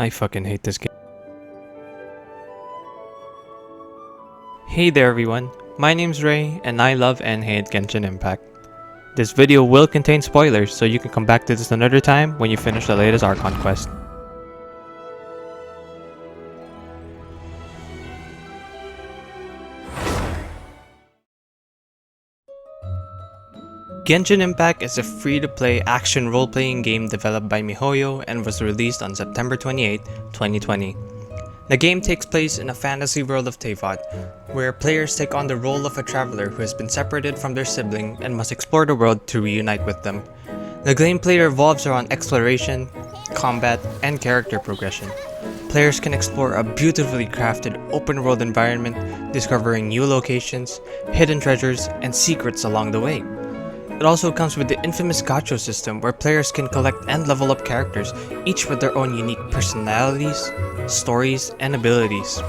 I fucking hate this game. Hey there everyone, my name's Ray and I love and hate Genshin Impact. This video will contain spoilers, so you can come back to this another time when you finish the latest Archon quest. Genshin Impact is a free-to-play action role-playing game developed by MiHoYo and was released on September 28, 2020. The game takes place in a fantasy world of Teyvat, where players take on the role of a traveler who has been separated from their sibling and must explore the world to reunite with them. The gameplay revolves around exploration, combat, and character progression. Players can explore a beautifully crafted open-world environment, discovering new locations, hidden treasures, and secrets along the way. It also comes with the infamous gacha system where players can collect and level up characters, each with their own unique personalities, stories, and abilities.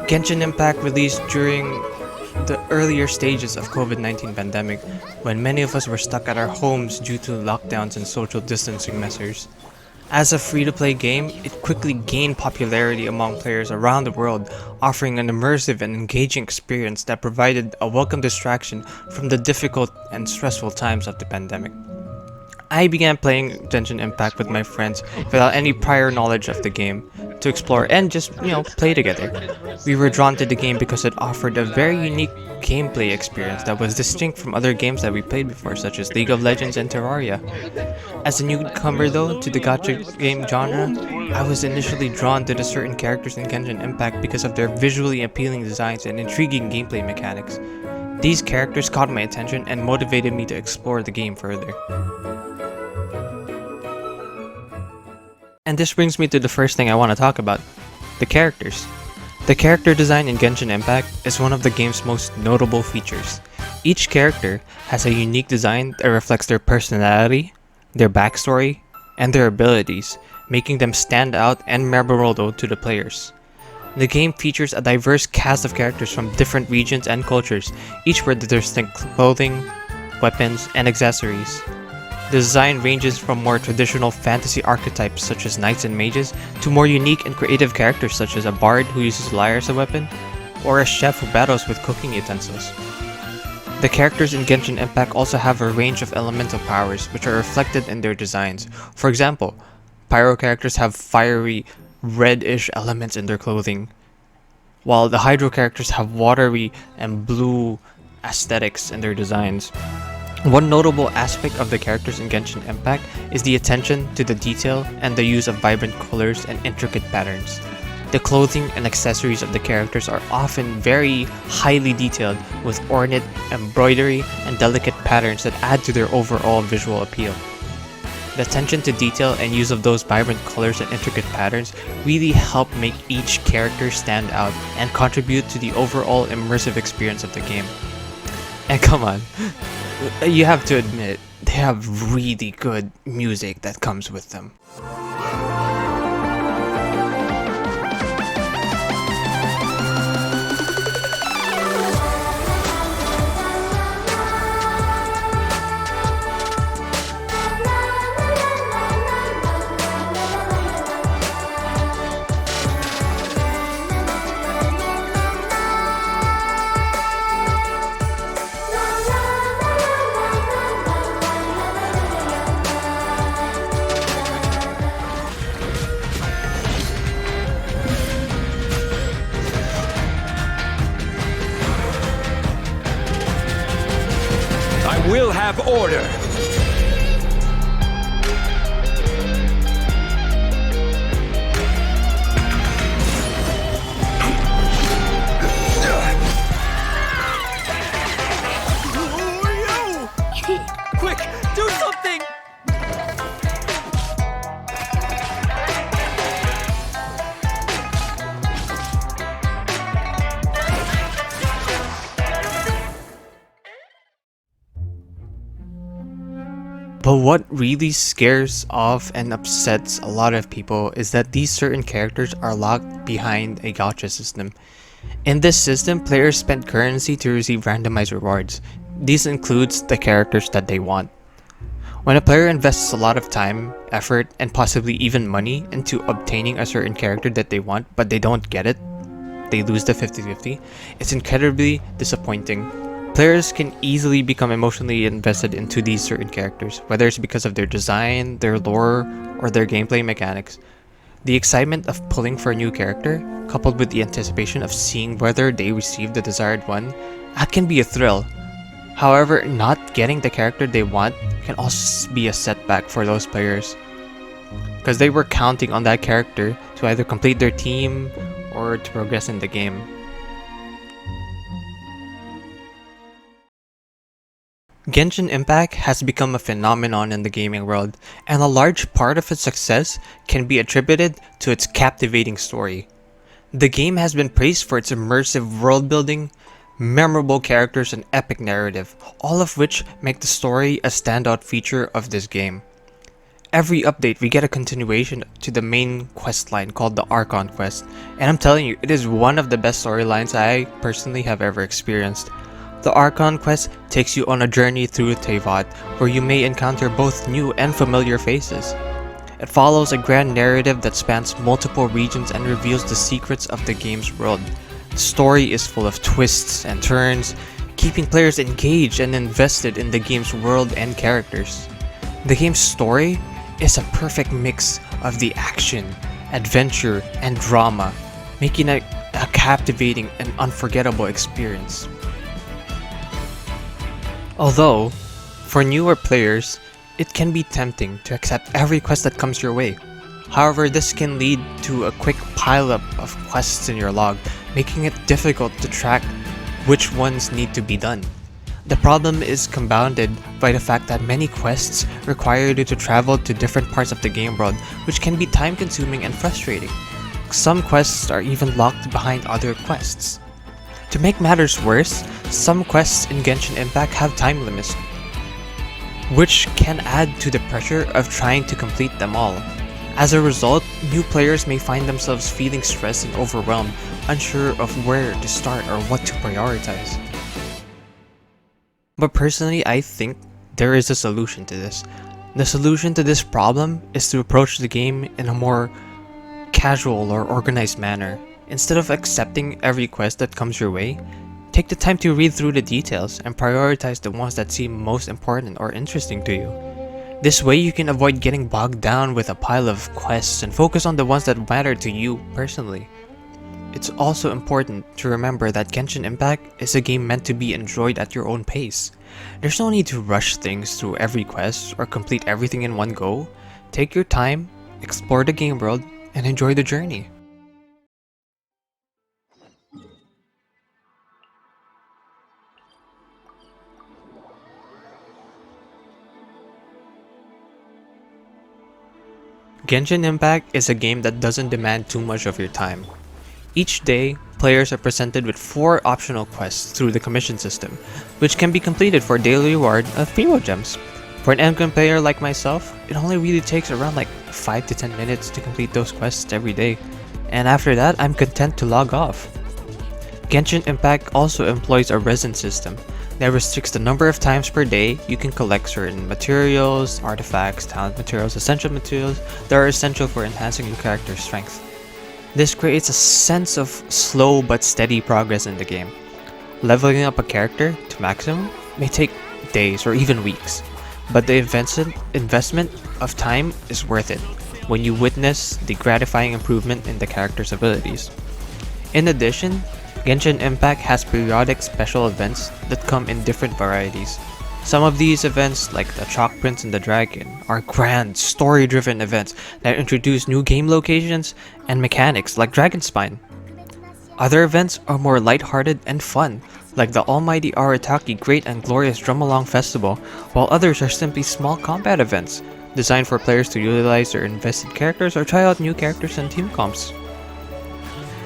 Genshin Impact released during the earlier stages of COVID-19 pandemic, when many of us were stuck at our homes due to lockdowns and social distancing measures. As a free-to-play game, it quickly gained popularity among players around the world, offering an immersive and engaging experience that provided a welcome distraction from the difficult and stressful times of the pandemic. I began playing Genshin Impact with my friends without any prior knowledge of the game, to explore and just, play together. We were drawn to the game because it offered a very unique gameplay experience that was distinct from other games that we played before, such as League of Legends and Terraria. As a newcomer though to the gacha game genre, I was initially drawn to the certain characters in Genshin Impact because of their visually appealing designs and intriguing gameplay mechanics. These characters caught my attention and motivated me to explore the game further. And this brings me to the first thing I want to talk about, the characters. The character design in Genshin Impact is one of the game's most notable features. Each character has a unique design that reflects their personality, their backstory, and their abilities, making them stand out and memorable to the players. The game features a diverse cast of characters from different regions and cultures, each with distinct clothing, weapons, and accessories. The design ranges from more traditional fantasy archetypes such as knights and mages to more unique and creative characters such as a bard who uses lyre as a weapon, or a chef who battles with cooking utensils. The characters in Genshin Impact also have a range of elemental powers which are reflected in their designs. For example, pyro characters have fiery, reddish elements in their clothing, while the hydro characters have watery and blue aesthetics in their designs. One notable aspect of the characters in Genshin Impact is the attention to the detail and the use of vibrant colors and intricate patterns. The clothing and accessories of the characters are often very highly detailed, with ornate embroidery and delicate patterns that add to their overall visual appeal. The attention to detail and use of those vibrant colors and intricate patterns really help make each character stand out and contribute to the overall immersive experience of the game. And come on, you have to admit, they have really good music that comes with them. We'll have order. Quick, do something! But what really scares off and upsets a lot of people is that these certain characters are locked behind a gacha system. In this system, players spend currency to receive randomized rewards. This includes the characters that they want. When a player invests a lot of time, effort, and possibly even money into obtaining a certain character that they want, but they don't get it, they lose the 50-50, it's incredibly disappointing. Players can easily become emotionally invested into these certain characters, whether it's because of their design, their lore, or their gameplay mechanics. The excitement of pulling for a new character, coupled with the anticipation of seeing whether they receive the desired one, that can be a thrill. However, not getting the character they want can also be a setback for those players, because they were counting on that character to either complete their team or to progress in the game. Genshin Impact has become a phenomenon in the gaming world, and a large part of its success can be attributed to its captivating story. The game has been praised for its immersive world building, memorable characters, and epic narrative, all of which make the story a standout feature of this game. Every update we get a continuation to the main questline called the Archon quest, and I'm telling you, it is one of the best storylines I personally have ever experienced. The Archon quest takes you on a journey through Teyvat, where you may encounter both new and familiar faces. It follows a grand narrative that spans multiple regions and reveals the secrets of the game's world. The story is full of twists and turns, keeping players engaged and invested in the game's world and characters. The game's story is a perfect mix of the action, adventure, and drama, making it a captivating and unforgettable experience. Although, for newer players, it can be tempting to accept every quest that comes your way. However, this can lead to a quick pileup of quests in your log, making it difficult to track which ones need to be done. The problem is compounded by the fact that many quests require you to travel to different parts of the game world, which can be time-consuming and frustrating. Some quests are even locked behind other quests. To make matters worse, some quests in Genshin Impact have time limits, which can add to the pressure of trying to complete them all. As a result, new players may find themselves feeling stressed and overwhelmed, unsure of where to start or what to prioritize. But personally, I think there is a solution to this. The solution to this problem is to approach the game in a more casual or organized manner. Instead of accepting every quest that comes your way, take the time to read through the details and prioritize the ones that seem most important or interesting to you. This way you can avoid getting bogged down with a pile of quests and focus on the ones that matter to you personally. It's also important to remember that Genshin Impact is a game meant to be enjoyed at your own pace. There's no need to rush things through every quest or complete everything in one go. Take your time, explore the game world, and enjoy the journey. Genshin Impact is a game that doesn't demand too much of your time. Each day, players are presented with 4 optional quests through the commission system, which can be completed for a daily reward of Primo Gems. For an endgame player like myself, it only really takes around like 5 to 10 minutes to complete those quests every day, and after that, I'm content to log off. Genshin Impact also employs a resin system that restricts the number of times per day you can collect certain materials, artifacts, talent materials, essential materials that are essential for enhancing your character's strength. This creates a sense of slow but steady progress in the game. Leveling up a character to maximum may take days or even weeks, but the investment of time is worth it when you witness the gratifying improvement in the character's abilities. In addition, Genshin Impact has periodic special events that come in different varieties. Some of these events, like the Chalk Prince and the Dragon, are grand, story-driven events that introduce new game locations and mechanics like Dragon Spine. Other events are more lighthearted and fun, like the Almighty Arataki Great and Glorious Drumalong Festival, while others are simply small combat events, designed for players to utilize their invested characters or try out new characters and team comps.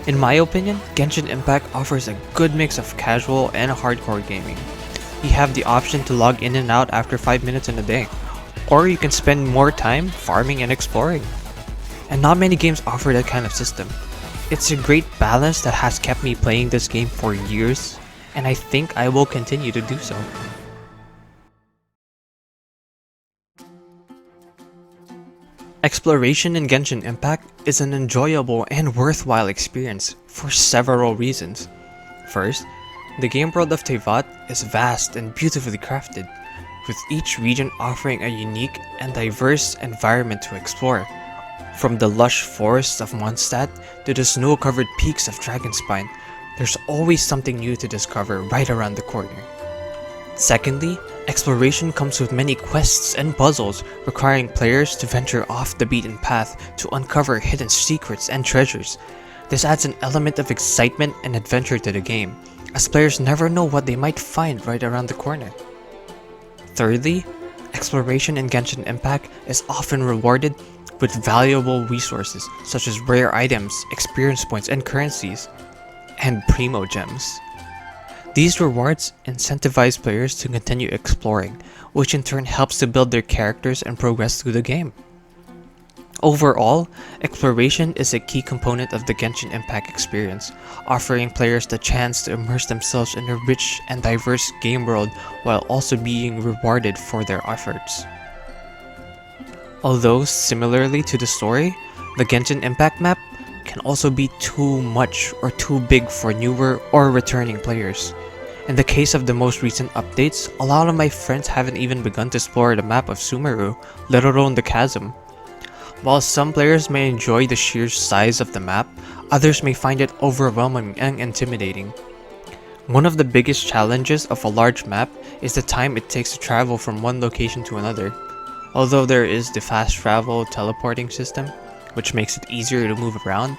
In my opinion, Genshin Impact offers a good mix of casual and hardcore gaming. You have the option to log in and out after 5 minutes in a day, or you can spend more time farming and exploring. And not many games offer that kind of system. It's a great balance that has kept me playing this game for years, and I think I will continue to do so. Exploration in Genshin Impact is an enjoyable and worthwhile experience for several reasons. First, the game world of Teyvat is vast and beautifully crafted, with each region offering a unique and diverse environment to explore. From the lush forests of Mondstadt to the snow-covered peaks of Dragonspine, there's always something new to discover right around the corner. Secondly, exploration comes with many quests and puzzles requiring players to venture off the beaten path to uncover hidden secrets and treasures. This adds an element of excitement and adventure to the game, as players never know what they might find right around the corner. Thirdly, exploration in Genshin Impact is often rewarded with valuable resources such as rare items, experience points and currencies, and primo gems. These rewards incentivize players to continue exploring, which in turn helps to build their characters and progress through the game. Overall, exploration is a key component of the Genshin Impact experience, offering players the chance to immerse themselves in a rich and diverse game world while also being rewarded for their efforts. Although similarly to the story, the Genshin Impact map can also be too much or too big for newer or returning players. In the case of the most recent updates, a lot of my friends haven't even begun to explore the map of Sumeru, let alone the Chasm. While some players may enjoy the sheer size of the map, others may find it overwhelming and intimidating. One of the biggest challenges of a large map is the time it takes to travel from one location to another. Although there is the fast travel teleporting system, which makes it easier to move around,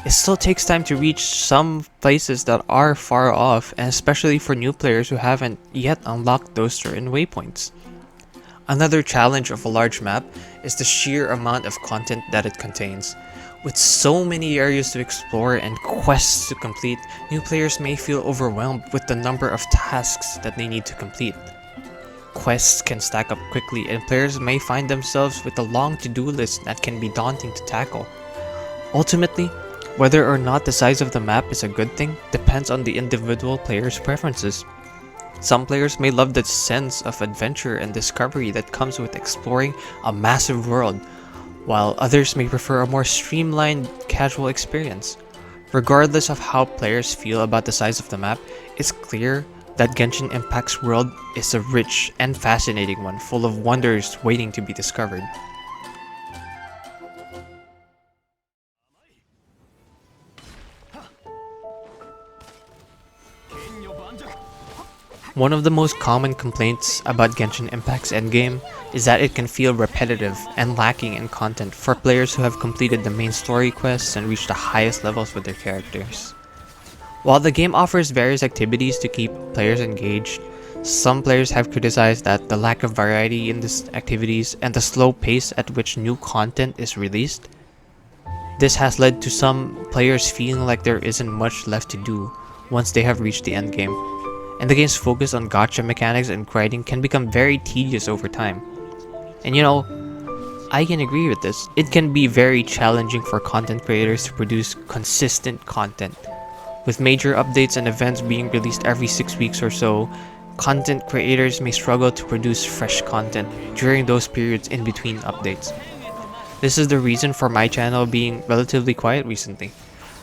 it still takes time to reach some places that are far off, and especially for new players who haven't yet unlocked those certain waypoints. Another challenge of a large map is the sheer amount of content that it contains. With so many areas to explore and quests to complete, new players may feel overwhelmed with the number of tasks that they need to complete. Quests can stack up quickly and players may find themselves with a long to-do list that can be daunting to tackle. Ultimately, whether or not the size of the map is a good thing depends on the individual player's preferences. Some players may love the sense of adventure and discovery that comes with exploring a massive world, while others may prefer a more streamlined, casual experience. Regardless of how players feel about the size of the map, it's clear that Genshin Impact's world is a rich and fascinating one full of wonders waiting to be discovered. One of the most common complaints about Genshin Impact's endgame is that it can feel repetitive and lacking in content for players who have completed the main story quests and reached the highest levels with their characters. While the game offers various activities to keep players engaged, some players have criticized that the lack of variety in these activities and the slow pace at which new content is released. This has led to some players feeling like there isn't much left to do once they have reached the endgame, and the game's focus on gacha mechanics and grinding can become very tedious over time. And you know, I can agree with this. It can be very challenging for content creators to produce consistent content. With major updates and events being released every 6 weeks or so, content creators may struggle to produce fresh content during those periods in between updates. This is the reason for my channel being relatively quiet recently.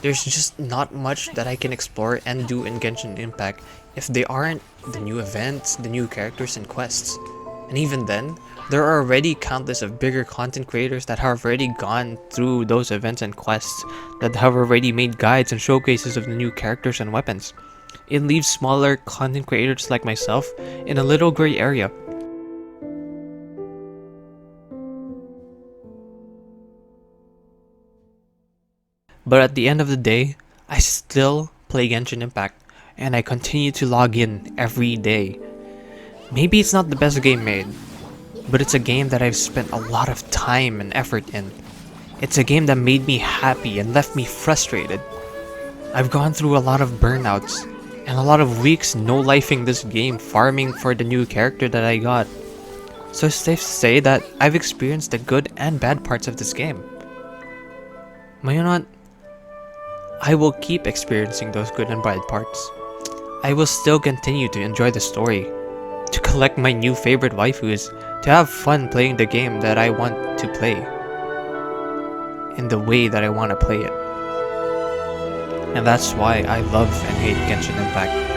There's just not much that I can explore and do in Genshin Impact if they aren't the new events, the new characters and quests. And even then, there are already countless of bigger content creators that have already gone through those events and quests, that have already made guides and showcases of the new characters and weapons. It leaves smaller content creators like myself in a little gray area. But at the end of the day, I still play Genshin Impact, and I continue to log in every day. Maybe it's not the best game made, but it's a game that I've spent a lot of time and effort in. It's a game that made me happy and left me frustrated. I've gone through a lot of burnouts, and a lot of weeks no-lifing this game, farming for the new character that I got. So it's safe to say that I've experienced the good and bad parts of this game. But you know what? I will keep experiencing those good and bad parts. I will still continue to enjoy the story, to collect my new favorite waifus, to have fun playing the game that I want to play. in the way that I want to play it. And that's why I love and hate Genshin Impact.